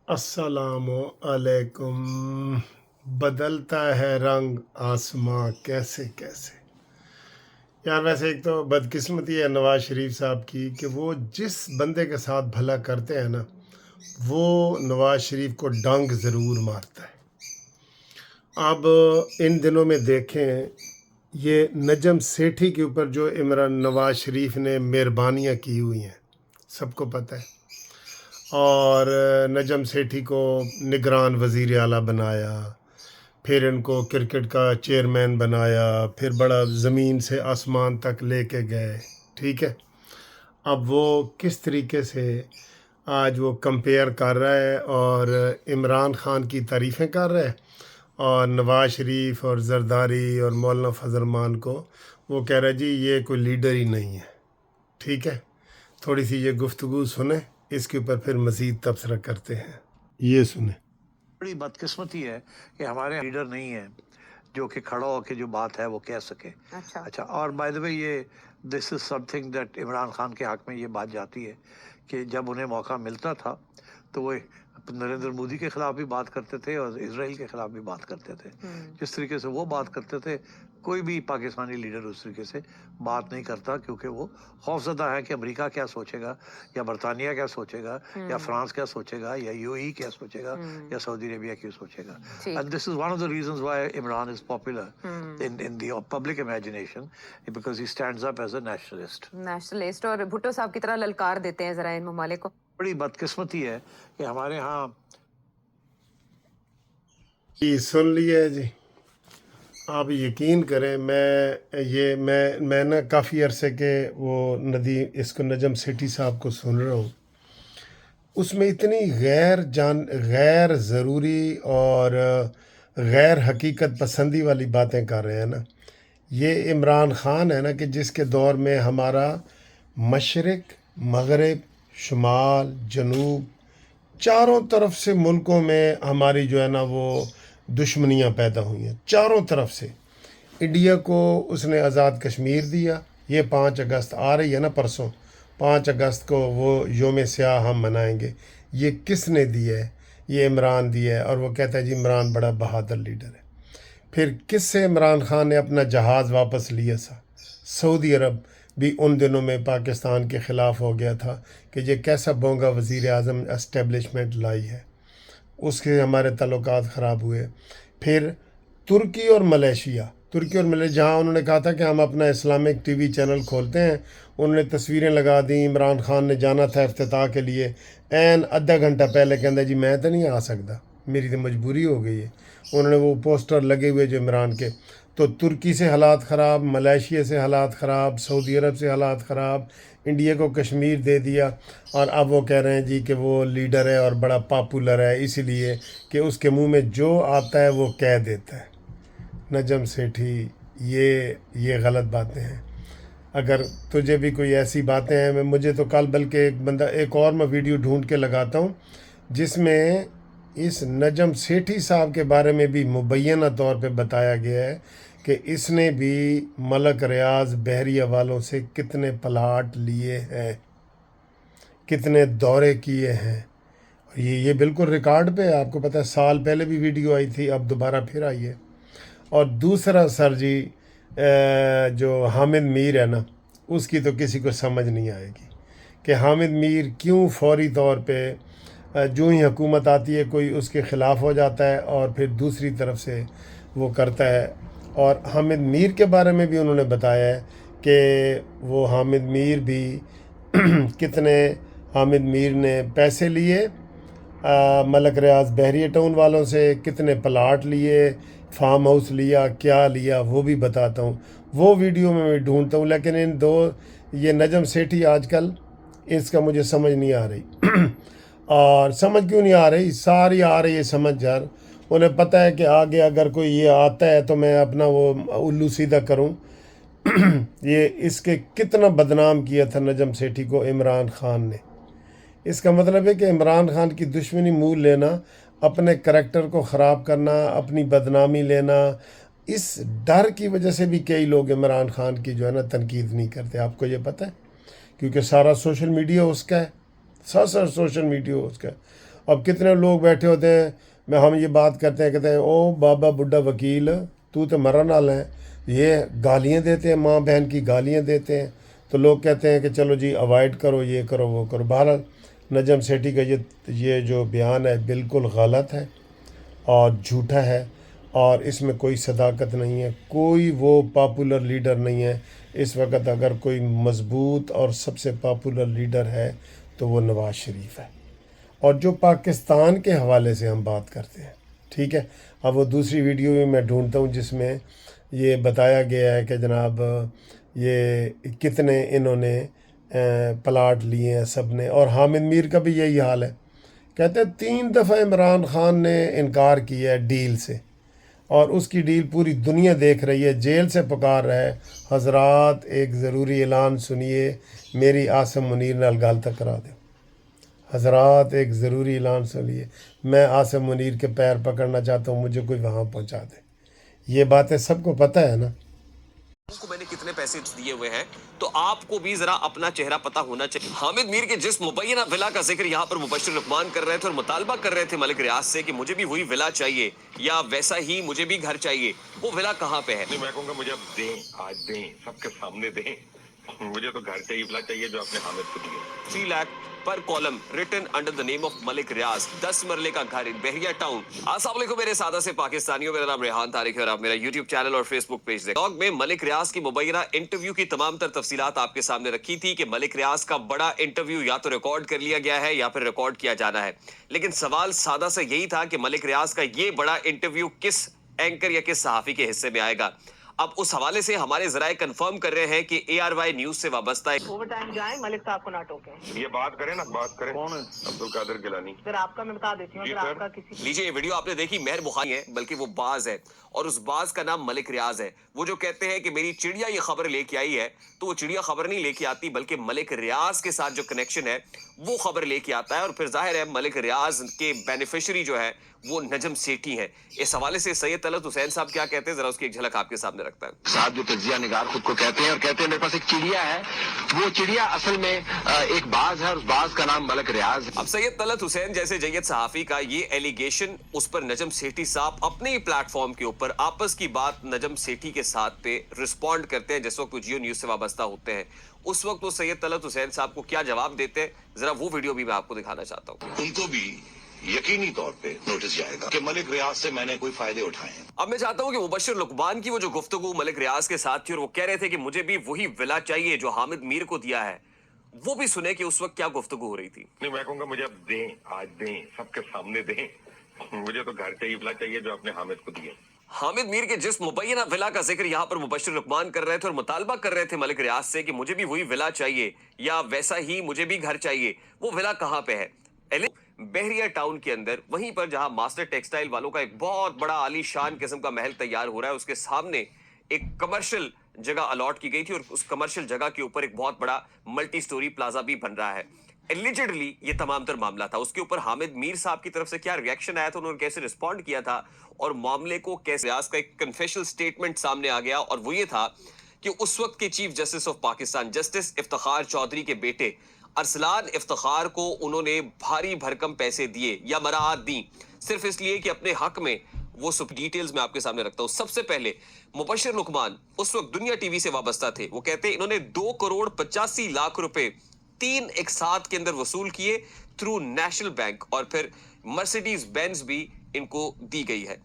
السلام علیکم۔ بدلتا ہے رنگ آسماں کیسے کیسے۔ یار ویسے ایک تو بدقسمتی ہے نواز شریف صاحب کی کہ وہ جس بندے کے ساتھ بھلا کرتے ہیں نا وہ نواز شریف کو ڈنگ ضرور مارتا ہے۔ اب ان دنوں میں دیکھیں یہ نجم سیٹھی کے اوپر جو نواز شریف نے مہربانیاں کی ہوئی ہیں سب کو پتہ ہے، اور نجم سیٹھی کو نگران وزیر اعلیٰ بنایا، پھر ان کو کرکٹ کا چیئرمین بنایا، پھر بڑا زمین سے آسمان تک لے کے گئے، ٹھیک ہے۔ اب وہ کس طریقے سے آج وہ کمپیئر کر رہا ہے اور عمران خان کی تعریفیں کر رہا ہے، اور نواز شریف اور زرداری اور مولانا فضل الرحمان کو وہ کہہ رہا ہے جی یہ کوئی لیڈر ہی نہیں ہے، ٹھیک ہے۔ تھوڑی سی یہ گفتگو سنیں، اس کے اوپر پھر مزید تبصرہ کرتے ہیں، یہ سنیں۔ بڑی بدقسمتی ہے کہ ہمارے لیڈر نہیں ہے جو کہ کھڑا ہو کے جو بات ہے وہ کہہ سکے۔ اچھا، اور بائی دا وے یہ this is something that Imran Khan کے حق میں یہ بات جاتی ہے کہ جب انہیں موقع ملتا تھا تو وہ نریندر مودی کے خلاف بھی بات کرتے تھے اور اسرائیل کے خلاف بھی بات کرتے تھے۔ جس طریقے سے وہ بات کرتے تھے کوئی بھی پاکستانی لیڈر اس طریقے سے بات نہیں کرتا، کیونکہ وہ خوفزدہ ہے کہ امریکہ کیا سوچے گا، یا برطانیہ کیا سوچے گا، یا فرانس کیا سوچے گا، یا یو اے کیا سوچے گا، یا سعودی عربیہ کیا سوچے گا۔ And this is one of the reasons why Imran is popular in the public imagination, because he stands up as a nationalist. اور بھٹو صاحب کی طرح للکار دیتے ہیں ذرا ان ممالک کو۔ بڑی بدقسمتی ہے کہ ہمارے ہاں جی سن لیا ہے جی۔ آپ یقین کریں میں نا کافی عرصے کے وہ اس کو نجم سیٹھی صاحب کو سن رہا ہوں، اس میں اتنی غیر ضروری اور غیر حقیقت پسندی والی باتیں کر رہے ہیں نا۔ یہ عمران خان ہے نا کہ جس کے دور میں ہمارا مشرق، مغرب، شمال، جنوب، چاروں طرف سے ملکوں میں ہماری جو ہے نا وہ دشمنیاں پیدا ہوئی ہیں، چاروں طرف سے۔ انڈیا کو اس نے آزاد کشمیر دیا، یہ 5 اگست آ رہی ہے نا پرسوں، 5 اگست کو وہ یوم سیاہ ہم منائیں گے۔ یہ کس نے دیا ہے؟ یہ عمران دیا ہے، اور وہ کہتا ہے جی عمران بڑا بہادر لیڈر ہے۔ پھر کس سے عمران خان نے اپنا جہاز واپس لیا تھا؟ سعودی عرب بھی ان دنوں میں پاکستان کے خلاف ہو گیا تھا کہ یہ کیسا بونگا وزیر اعظم اسٹیبلشمنٹ لائی ہے، اس کے ہمارے تعلقات خراب ہوئے۔ پھر ترکی اور ملیشیا جہاں انہوں نے کہا تھا کہ ہم اپنا اسلامک ٹی وی چینل کھولتے ہیں، انہوں نے تصویریں لگا دیں، عمران خان نے جانا تھا افتتاح کے لیے، آدھا گھنٹہ پہلے کہتا جی میں تو نہیں آ سکتا، میری تو مجبوری ہو گئی ہے۔ انہوں نے وہ پوسٹر لگے ہوئے جو عمران کے، تو ترکی سے حالات خراب، ملیشیا سے حالات خراب، سعودی عرب سے حالات خراب، انڈیا کو کشمیر دے دیا، اور اب وہ کہہ رہے ہیں جی کہ وہ لیڈر ہے اور بڑا پاپولر ہے اس لیے کہ اس کے منہ میں جو آتا ہے وہ کہہ دیتا ہے۔ نجم سیٹھی یہ غلط باتیں ہیں۔ اگر تجھے بھی کوئی ایسی باتیں ہیں، مجھے تو کل بلکہ ایک اور میں ویڈیو ڈھونڈ کے لگاتا ہوں جس میں اس نجم سیٹھی صاحب کے بارے میں بھی مبینہ طور پہ بتایا گیا ہے کہ اس نے بھی ملک ریاض بحریہ والوں سے کتنے پلاٹ لیے ہیں، کتنے دورے کیے ہیں۔ یہ بالکل ریکارڈ پہ ہے، آپ کو پتہ ہے سال پہلے بھی ویڈیو آئی تھی، اب دوبارہ پھر آئی ہے۔ اور دوسرا سر جی جو حامد میر ہے نا، اس کی تو کسی کو سمجھ نہیں آئے گی کہ حامد میر کیوں فوری طور پہ جو ہی حکومت آتی ہے کوئی اس کے خلاف ہو جاتا ہے اور پھر دوسری طرف سے وہ کرتا ہے۔ اور حامد میر کے بارے میں بھی انہوں نے بتایا ہے کہ وہ حامد میر بھی کتنے حامد میر نے پیسے لیے ملک ریاض بحریہ ٹاؤن والوں سے، کتنے پلاٹ لیے، فارم ہاؤس لیا، کیا لیا، وہ بھی بتاتا ہوں، وہ ویڈیو میں ڈھونڈتا ہوں۔ لیکن یہ نجم سیٹھی آج کل اس کا مجھے سمجھ نہیں آ رہی۔ اور سمجھ کیوں نہیں آ رہی؟ ساری آ رہی ہے سمجھ یار، انہیں پتہ ہے کہ آگے اگر کوئی یہ آتا ہے تو میں اپنا وہ الو سیدھا کروں۔ یہ اس کے کتنا بدنام کیا تھا نجم سیٹھی کو عمران خان نے۔ اس کا مطلب ہے کہ عمران خان کی دشمنی مول لینا، اپنے کریکٹر کو خراب کرنا، اپنی بدنامی لینا، اس ڈر کی وجہ سے بھی کئی لوگ عمران خان کی جو ہے نا تنقید نہیں کرتے۔ آپ کو یہ پتہ ہے کیونکہ سارا سوشل میڈیا اس کا ہے، سوشل میڈیا اس کا ہے، اب کتنے لوگ بیٹھے ہوتے ہیں، میں ہم یہ بات کرتے ہیں، کہتے ہیں او بابا بڈھا وکیل تو مرن والا ہے، یہ گالیاں دیتے ہیں، ماں بہن کی گالیاں دیتے ہیں، تو لوگ کہتے ہیں کہ چلو جی اوائڈ کرو، یہ کرو وہ کرو۔ بہرحال نجم سیٹھی کا یہ جو بیان ہے بالکل غلط ہے اور جھوٹا ہے، اور اس میں کوئی صداقت نہیں ہے، کوئی وہ پاپولر لیڈر نہیں ہے اس وقت۔ اگر کوئی مضبوط اور سب سے پاپولر لیڈر ہے تو وہ نواز شریف ہے، اور جو پاکستان کے حوالے سے ہم بات کرتے ہیں، ٹھیک ہے۔ اب وہ دوسری ویڈیو بھی میں ڈھونڈتا ہوں جس میں یہ بتایا گیا ہے کہ جناب یہ کتنے انہوں نے پلاٹ لیے ہیں سب نے، اور حامد میر کا بھی یہی حال ہے، کہتے ہیں 3 دفعہ عمران خان نے انکار کیا ہے ڈیل سے، اور اس کی ڈیل پوری دنیا دیکھ رہی ہے، جیل سے پکار رہا ہے۔ حضرات ایک ضروری اعلان سنیے، میری عاصم منیر نال گل تک کرا دیں۔ حضرات ایک ضروری اعلان سنیے، میں عاصم منیر کے پیر پکڑنا چاہتا ہوں، مجھے کوئی وہاں پہنچا دے۔ یہ باتیں سب کو پتہ ہے نا۔ کو میں نے کتنے پیسے دیے ہوئے ہیں، تو آپ کو بھی ذرا اپنا چہرہ پتہ ہونا چاہیے۔ حامد میر کے جس مبینہ ولا کا ذکر یہاں پر مبشر لقمان کر رہے تھے اور مطالبہ کر رہے تھے ملک ریاض سے کہ مجھے بھی وہی ولا چاہیے یا ویسا ہی مجھے بھی گھر چاہیے، وہ ولا کہاں پہ ہے؟ میں کہوں گا مجھے اب دیں، آج دیں، سب کے سامنے دیں، مجھے تو گھر چاہیے، ولا چاہیے جو اپنے حامد کو دیے۔ 3 لاکھ پر column written under the name of Malik Riaz, 10 مرلے کا گھر ان بحریہ ٹاؤن۔ السلام علیکم میرے سادہ سے پاکستانیوں، میرا نام ریحان طارق ہے اور آپ میرا یوٹیوب چینل اور فیس بک پیج دیکھیں۔ میں ملک ریاض کی مبینہ انٹرویو کی تمام تر تفصیلات آپ کے سامنے رکھی تھی کہ ملک ریاض کا بڑا انٹرویو یا تو ریکارڈ کر لیا گیا ہے یا پھر ریکارڈ کیا جانا ہے، لیکن سوال سادہ سے یہی تھا کہ ملک ریاض کا یہ بڑا انٹرویو کس اینکر یا کس صحافی کے حصے میں آئے گا۔ اب اس حوالے سے ہمارے ذرائع کنفرم کر رہے ہیں کہ ARY نیوز سے وابستہ ہے۔ اوور ٹائم جائیں، ملک صاحب کو نہ ٹوکیں۔ یہ بات کریں نا، بات کریں۔ کون ہے؟ عبد القادر گیلانی۔ پھر آپ کا میں بتا دیتی ہوں، جی اگر سر۔ آپ کا کسی لیجئے، یہ ویڈیو آپ نے دیکھی، مہر بخاری ہے بلکہ وہ باز ہے، اور اس باز کا نام ملک ریاض ہے۔ وہ جو کہتے ہیں کہ میری چڑیا یہ خبر لے کے آئی ہے، تو وہ چڑیا خبر نہیں لے کے آتی بلکہ ملک ریاض کے ساتھ جو کنیکشن ہے وہ خبر لے کے آتا ہے، اور پھر ظاہر ہے ملک ریاض کے بینیفیشری جو ہے وہ نجم سیٹھی ہیں۔ اس حوالے سے سید طلعت حسین صاحب کیا کہتے ہیں، ذرا اس کی ایک جھلک آپ کے سامنے رکھتا ہے۔ صاحب جو تجزیہ نگار خود کو کہتے ہیں اور کہتے ہیں میرے پاس ایک چڑیا ہے، وہ چڑیا اصل میں ایک باز ہے، اور اس باز کا نام ملک ریاض ہے۔ اب سید طلعت حسین جیسے جید صحافی کا یہ ایلیگیشن، اس پر نجم سیٹھی صاحب اپنے ہی پلیٹ فارم کے اوپر آپس کی بات نجم سیٹھی کے ساتھ پہ رسپونڈ کرتے ہیں جس وقت وہ جیو نیوز سے وابستہ ہوتے ہیں۔ اس وقت وہ سید طلعت حسین صاحب کو کیا جواب دیتے ہیں، ذرا وہ ویڈیو بھی میں آپ کو دکھانا چاہتا ہوں۔ ان کو بھی یقینی طور پہ نوٹس جائے گا کہ ملک ریاض سے میں نے کوئی فائدے اٹھائے ہیں۔ اب میں چاہتا ہوں کہ مبشر لقمان کی وہ جو گفتگو ملک ریاض کے ساتھ تھی اور وہ کہہ رہے تھے کہ مجھے بھی وہی ولا چاہیے جو حامد میر کو دیا ہے، وہ بھی سنے کہ اس وقت کیا گفتگو ہو رہی تھی۔ نہیں، میں کہوں گا مجھے اب دیں، آج دیں، سب کے سامنے دیں، مجھے تو گھر چاہیے، ولا چاہیے جو اپنے حامد کو دیے۔ حامد میر کے جس مبینہ ولا کا ذکر یہاں پر مبشر لقمان کر رہے تھے اور مطالبہ کر رہے تھے ملک ریاض سے کہ مجھے بھی وہی ولا چاہیے یا ویسا ہی مجھے بھی گھر چاہیے، وہ ولا کہاں پہ ہے؟ بحریہ ٹاؤن کے اندر، وہیں پر جہاں ماسٹر ٹیکسٹائل والوں کا ایک بہت بڑا عالی شان قسم کا محل تیار ہو رہا ہے، اس کے سامنے ایک کمرشل جگہ الاٹ کی گئی تھی، اور اس کمرشل جگہ کے اوپر ایک بہت بڑا ملٹی سٹوری پلازا بھی بن رہا ہے۔ ایلیجڈلی یہ تمام تر معاملہ تھا، اس کے اوپر حامد میر صاحب کی طرف سے کیا ریاکشن آیا تھا، انہوں نے کیسے رسپونڈ کیا تھا، اور معاملے کو کیسے ریاض کا ایک کنفیشل سٹیٹمنٹ سامنے آ گیا، اور وہ یہ تھا کہ اس وقت کے chief justice of Pakistan justice Iftikhar Chaudhry کے بیٹے ارسلان افتخار کو انہوں نے بھاری بھرکم پیسے دیے یا مراعات دیں، صرف اس لیے کہ اپنے حق میں وہ سب ڈیٹیلز میں آپ کے سامنے رکھتا ہوں۔ سب سے پہلے مبشر لقمان اس وقت دنیا ٹی وی سے وابستہ تھے، وہ کہتے ہیں انہوں نے 2,85,00,000 روپے 3 ایک ساتھ کے اندر وصول کیے تھرو نیشنل بینک، اور پھر مرسیڈیز بینز بھی ان کو دی گئی ہے۔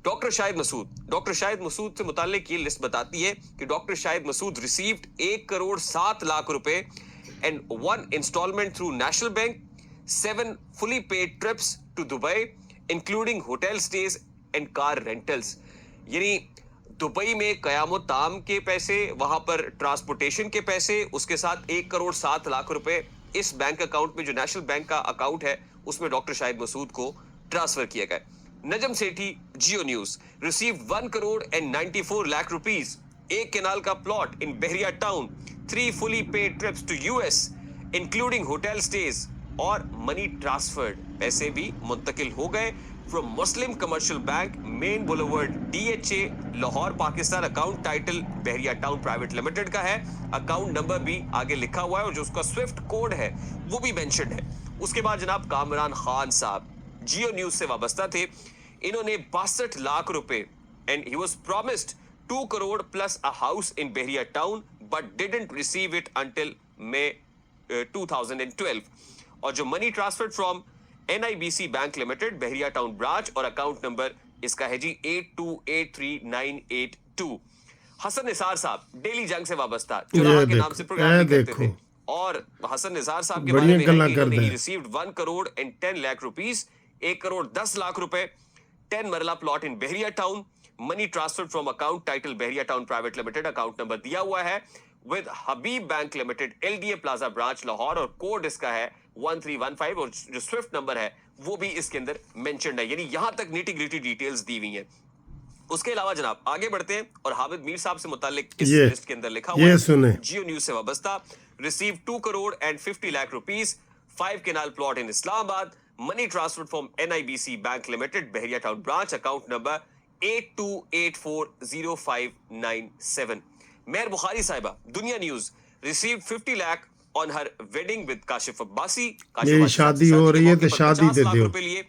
ڈاکٹر شاہد مسعود سے متعلق یہ لسٹ بتاتی ہے کہ ڈاکٹر شاہد مسعود ریسیوڈ 1,07,00,000 روپے and 1 installment through National Bank, 7 fully paid trips to Dubai, including hotel stays and car rentals. یعنی دبئی میں قیام و طعام کے پیسے، وہاں پر ٹرانسپورٹیشن کے پیسے، اس کے ساتھ 1,07,00,000 روپے اس بینک اکاؤنٹ میں جو نیشنل بینک کا اکاؤنٹ ہے اس میں ڈاکٹر شاہد مسعود کو ٹرانسفر کیا گیا۔ Najam Sethi Geo News receive 1,94,00,000 rupees, ایک کنال کا plot in Bahria town, 3 fully paid trips to US including hotel stays اور منی ٹرانسفرڈ، پیسے بھی منتقل ہو گئے from Muslim commercial bank, main boulevard, DHA Lahore Pakistan. Account title Bahria town private limited کا ہے، اکاؤنٹ نمبر بھی آگے لکھا ہوا ہے، اور جو اس کا سوئفٹ کوڈ ہے وہ بھی مینشنڈ ہے۔ اس کے بعد جناب کامران خان صاحب جیو نیوز سے وابستہ تھے, انہوں نے 62 لاکھ روپے and he was promised 2 crore plus a house in Behriya town but didn't receive it until May 2012. اور جو money transferred from NIBC Bank Limited Behriya Town branch اور account number اس کا ہے جی 82839882. حسن نثار صاحب ڈیلی جنگ سے وابستہ چوراہا کے نام سے پروگرام بھی کرتے تھے, اور حسن نثار صاحب کے بارے میں ہے کہ he received 1 crore and 10 lakh rupees, 1 crore 10 lakh روپے, 10 marla plot in Bahria town, money transfer from account title Bahria town private limited, account number دیا ہوا ہے with Habib bank limited LDA plaza branch Lahore, اور کوڈ اس کا ہے 1315, اور جو سوئفٹ نمبر ہے وہ بھی اس کے اندر مینشنڈ ہے. یعنی یہاں تک نیٹی گریٹی ڈیٹیلز دی ہوئی ہیں. اس کے علاوہ جناب آگے بڑھتے ہیں, اور حامد میر صاحب سے متعلق اس لسٹ کے اندر لکھا ہوا ہے جیو نیوز سے وابستہ, receive 2 crore and 50 lakh rupees, 5 canal plot in Islamabad, money transferred from NIBC Bank Limited Behriya Town branch, account number 82840597. مہر بخاری صاحبہ دنیا news received 50 lakh on her wedding with Kashif Abbasi. میری شادی ہو رہی ہے تو شادی دے دیو. روپے لیے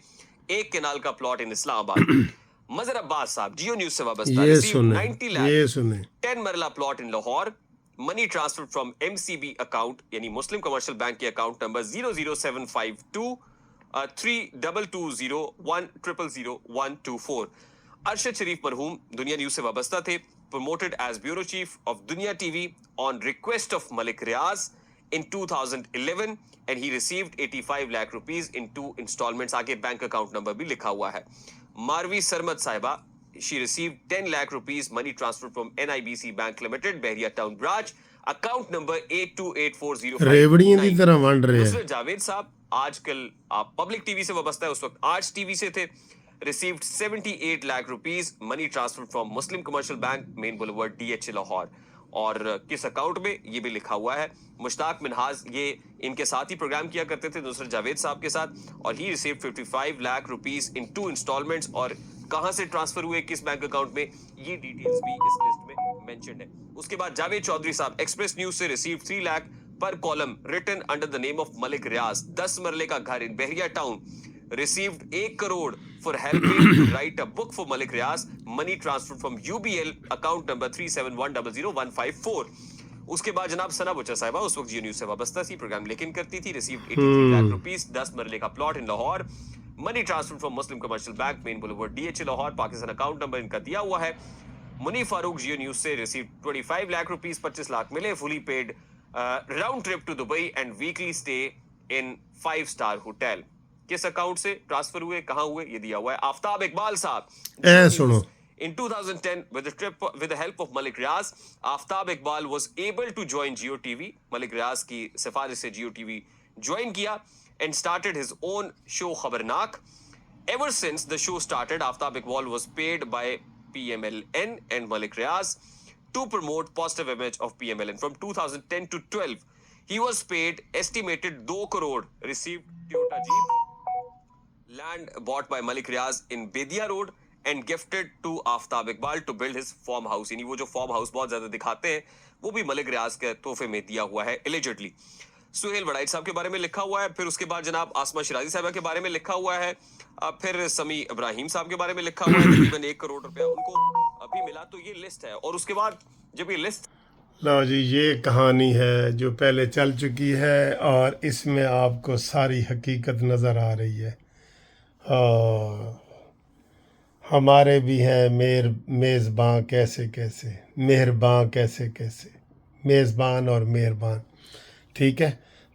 1 کنال کا پلاٹ ان اسلام آباد. مظہر عباس صاحب جیو نیوز سے وابستہ, یہ received 90 lakh, سنیں 10 marla plot in Lahore, money transfer from MCB account یعنی مسلم کمرشل بینک کے اکاؤنٹ نمبر 00752 322010000124. ارشد شریف مرحوم دنیا نیوز سے وابستہ تھے, promoted as bureau chief of Dunya TV on request of Malik Riaz in 2011 and he received 85 lakh rupees in 2 installments. آگے bank account number بھی لکھا ہوا ہے. ماروی سرمد صاحبہ she received 10 lakh rupees money transfer from NIBC Bank Limited Behriya Town branch, account number 828405. ریوڑیاں دی طرح ونڈ رہے ہیں. نصرت جاوید صاحب آج کل آپ پبلک ٹی وی سے وابستہ ہے, اس وقت آج ٹی وی سے تھے, received 78 lakh rupees money transfer from Muslim Commercial Bank Main Boulevard DH Lahore, اور کس اکاؤنٹ میں یہ بھی لکھا ہوا ہے. مشتاق منہاز یہ ان کے ساتھ ہی پروگرام کیا کرتے تھے نصرت جاوید صاحب کے ساتھ, اور he received 55 lakh rupees in 2 installments, اور کہاں سے ٹرانسفر ہوئے کس بینک اکاؤنٹ میں یہ ڈیٹیلز بھی اس لسٹ میں مینشنڈ ہے. اس کے بعد جاوید چودھری صاحب ایکسپریس نیوز سے received 3 lakh per column written under the name of Malik Riaz, 10 مرلے کا گھر in بحریہ town, received 1 crore for helping to write a book for Malik Riaz, money transferred from UBL, account number 37100154. اس کے بعد جناب ثنا Butcher صاحبہ اس وقت Jio news سے وابستہ تھی, پروگرام لیکن کرتی تھی, received 83 lakh rupees, 10 مرلے کا plot in Lahore, money transferred from Muslim Commercial Bank Main Boulevard DH Lahore, Pakistan account number ان کا دیا ہوا ہے. منی فاروق جیو نیوز سے received 25 lakh rupees, 25 لاکھ ملے, fully paid round trip to Dubai and weekly stay in 5-star hotel. کس اکاؤنٹ سے transfer ہوئے, کہاں ہوئے, یہ دیا ہوا ہے. آفتاب اقبال صاحب سنو in 2010 with the help of Malik Riaz, Aftab Iqbal was able to join Jio TV. ملک ریاض کی سفارش سے Jio TV join کیا and started his own show خبرناک. Ever since the show started, Aftab Iqbal was paid by PMLN and Malik Riaz to promote positive image of PMLN. From 2010 to 12 he was paid estimated 2 crore, received Toyota Jeep, land bought by Malik Riaz in Bedia Road and gifted to Aftab Iqbal to build his farm house. یعنی وہ جو farm house بہت زیادہ دکھاتے ہیں وہ بھی ملک ریاض کے تحفے میں دیا ہوا ہے allegedly. سہیل وڑائچ صاحب کے بارے میں لکھا ہوا ہے, پھر اس کے بعد جناب آسمہ شرازی صاحبہ کے بارے میں لکھا ہوا ہے, پھر سمیع ابراہیم صاحب کے بارے میں لکھا ہوا ہے, تقریباً 1 کروڑ روپیہ ان کو ابھی ملا. تو یہ لسٹ ہے, اور اس کے بعد جب یہ لسٹ لو جی یہ کہانی ہے جو پہلے چل چکی ہے, اور اس میں آپ کو ساری حقیقت نظر آ رہی ہے. ہمارے بھی ہیں میزباں کیسے کیسے, مہرباں کیسے کیسے, میزبان اور مہربان. ٹھیک ہے,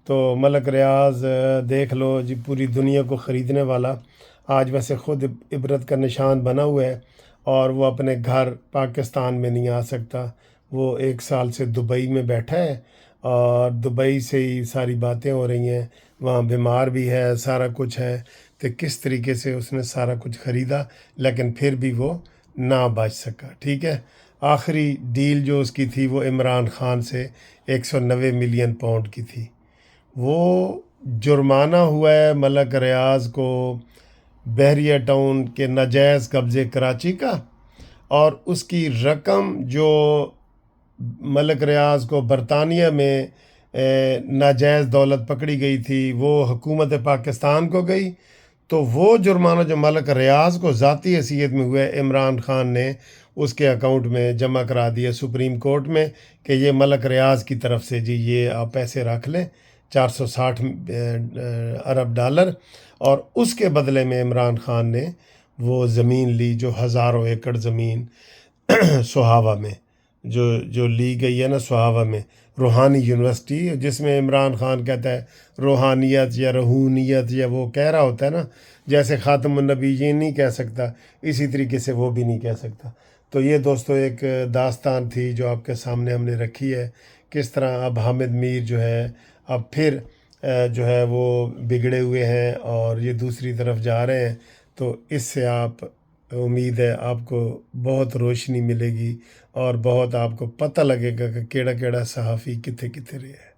تو ملک ریاض دیکھ لو جی, پوری دنیا کو خریدنے والا آج ویسے خود عبرت کا نشان بنا ہوا ہے, اور وہ اپنے گھر پاکستان میں نہیں آ سکتا. وہ 1 سال سے دبئی میں بیٹھا ہے, اور دبئی سے ہی ساری باتیں ہو رہی ہیں, وہاں بیمار بھی ہے, سارا کچھ ہے. تو کس طریقے سے اس نے سارا کچھ خریدا, لیکن پھر بھی وہ نہ بچ سکا. ٹھیک ہے, آخری ڈیل جو اس کی تھی وہ عمران خان سے 190 ملین پاؤنڈ کی تھی. وہ جرمانہ ہوا ہے ملک ریاض کو بحریہ ٹاؤن کے ناجائز قبضے کراچی کا, اور اس کی رقم جو ملک ریاض کو برطانیہ میں ناجائز دولت پکڑی گئی تھی وہ حکومت پاکستان کو گئی، تو وہ جرمانہ جو ملک ریاض کو ذاتی حیثیت میں ہوا ہے، عمران خان نے اس کے اکاؤنٹ میں جمع کرا دیا سپریم کورٹ میں کہ یہ ملک ریاض کی طرف سے جی یہ آپ پیسے رکھ لیں 460 ارب ڈالر، اور اس کے بدلے میں عمران خان نے وہ زمین لی جو ہزاروں ایکڑ زمین سہاوا میں جو لی گئی ہے نا سہاوا میں، روحانی یونیورسٹی، جس میں عمران خان کہتا ہے روحانیت یا روحانیت، یا وہ کہہ رہا ہوتا ہے نا جیسے خاتم النبیین نہیں کہہ سکتا، اسی طریقے سے وہ بھی نہیں کہہ سکتا۔ تو یہ دوستو ایک داستان تھی جو آپ کے سامنے ہم نے رکھی ہے، کس طرح اب حامد میر جو ہے اب پھر جو ہے وہ بگڑے ہوئے ہیں اور یہ دوسری طرف جا رہے ہیں، تو اس سے آپ امید ہے آپ کو بہت روشنی ملے گی اور بہت آپ کو پتہ لگے گا کہ کیڑا کیڑا صحافی کتھے کتھے رہے ہے۔